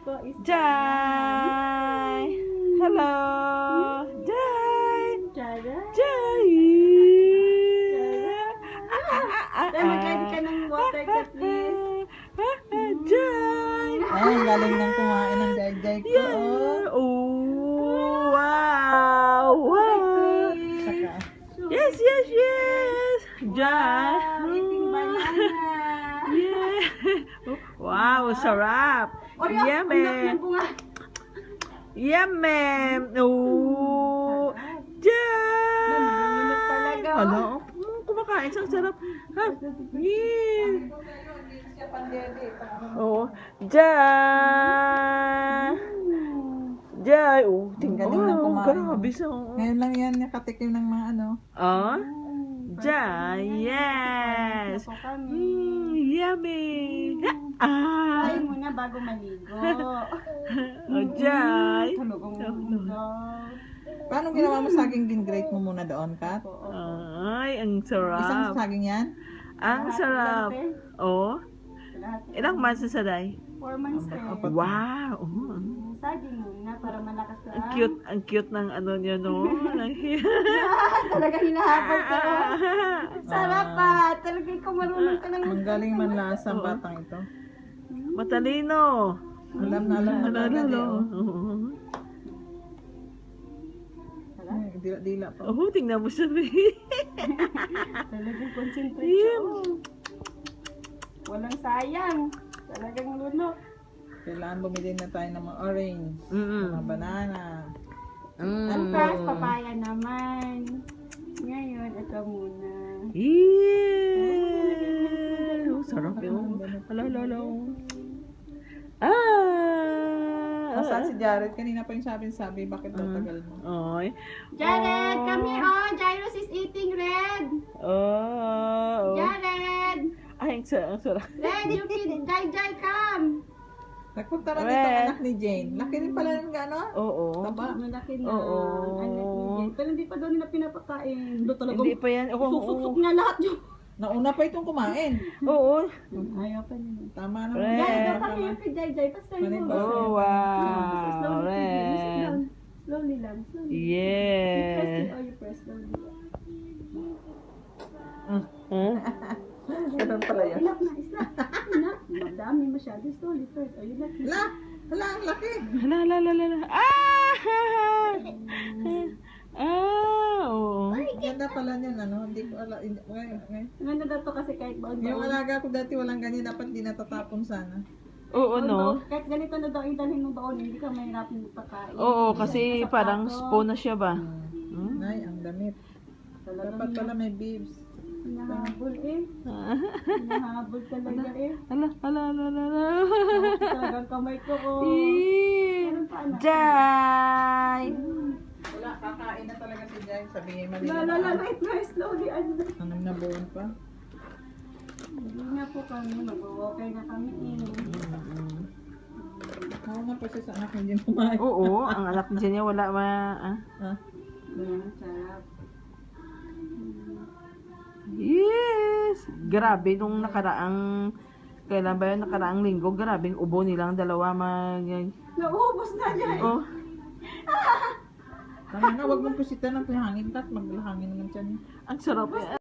ko is Jai! Hello! Jai! Jara. Jai! Dahil magkain ka ng water ka, please. Jai! Ay, galing nang kumain ng jay-jay ko. Yeah! Oh! Wow! Wow! Saka, Yes, yes, yes! Jai! Wow, eating banana. Yeah! Wow, sarap! Oy, ang Yummy! ng bunga. Yummy! Oh! Jai! Nandunod talaga. Ano? Kumakain siyang sarap. Ha? Yeah! Oh, Jai! Jai! Oh, tingnan Galing na mo. kumain. Grabe siya. ngayon lang yan nakatikim ng mga ano. Oh? Jai! Yes! Ako kami. Yummy! Ah! Kain muna bago maligo. Oh, Jai! Talagang muna. Paano ginawa mo saging gingrate mo muna doon, Kat? Ay, ang Isang sarap. saging yan? Ang sarap. Oh? Ilang months na sa day? 4 months eh. Wow! Oh. Saging muna para malakas ka. Ang cute ng ano niya, no? Talagang hinahabol ko. Sarap pa. Talagang ikaw marunong ka ng Ang galing man lasa ang batang ito. Matalino. Alam na agad eh. Oh. Sarap. Ay, dila-dila pa. Oh, tingnan mo siya. Talagang concentration. Walang sayang. Talagang luno. Kailangan bumili na tayo ng mga orange, mga banana. Ang first, papaya naman. Ngayon, ito muna. Yeah! Oh, sarap yun. Hala, hala, hala. Nasaan si Jared? Kanina pa yung sabi, bakit daw tagal mo? Oy. Jared, come here. Oh, Jairus is eating red. Oh. Jared. Ay, ang sarap. Red, you feed Jai, come. Nagpunta na dito ang anak ni Jane. Laki rin pala ng gano'n. Oo. Taba. Malaki na. Oo. Anak ni Jane. Pero hindi pa daw nila pinapakain. Doon talagang Hindi pa yan. susuksok niya lahat yung... Nauna pa itong kumain. Oo. Ayaw pa nila. Tama na. Red. Jai, daw kami yung kay Jai. Basta yun. Oh, wow. Red. Slowly lang. Slowly. Yes. You press slowly. Huh? Ganun pala yan. Enough na, enough. Enough. Madami masyado. Slowly first. Oh, you like it. Hala, ang laki. Hala, hala, hala, hala. Ah! Ah! Oo. Ganda pala niyan, ano? Hindi ko alam. Ngayon. Ganda daw to kasi kahit baon Yung alaga ko dati walang ganyan, dapat di natatapon sana. Oo, no? Kahit ganito na daw idalhin mo baon, hindi ka mahirapin magpakain. Oo, kasi parang spoon na siya ba? Nay, ang damit. Talagang Dapat pala may bibs. hinahabol eh. Hinahabol talaga eh. Hala, hala, hala, hala. Talagang kamay ko oh. Eh, Meron pa anak. Jai! Wala, kakain na talaga si Jai. Sabihin mo nila. Lalala, wait, slowly. Ano? Anong na buwan pa? Hindi na po kami, mag-walker na kami eh. Oo nga pa siya sa anak hindi kumain. Oo, ang anak niya wala ma... Ah. Ha? Ayan, sarap. Yes! Grabe, nung nakaraang... Kailan ba yun? Nakaraang linggo, grabe, ubo nilang dalawa Naubos na dyan. Oh, Tama na, huwag mong pusitan ng hangin, Kat. Maglahangin naman siya. ang sarap.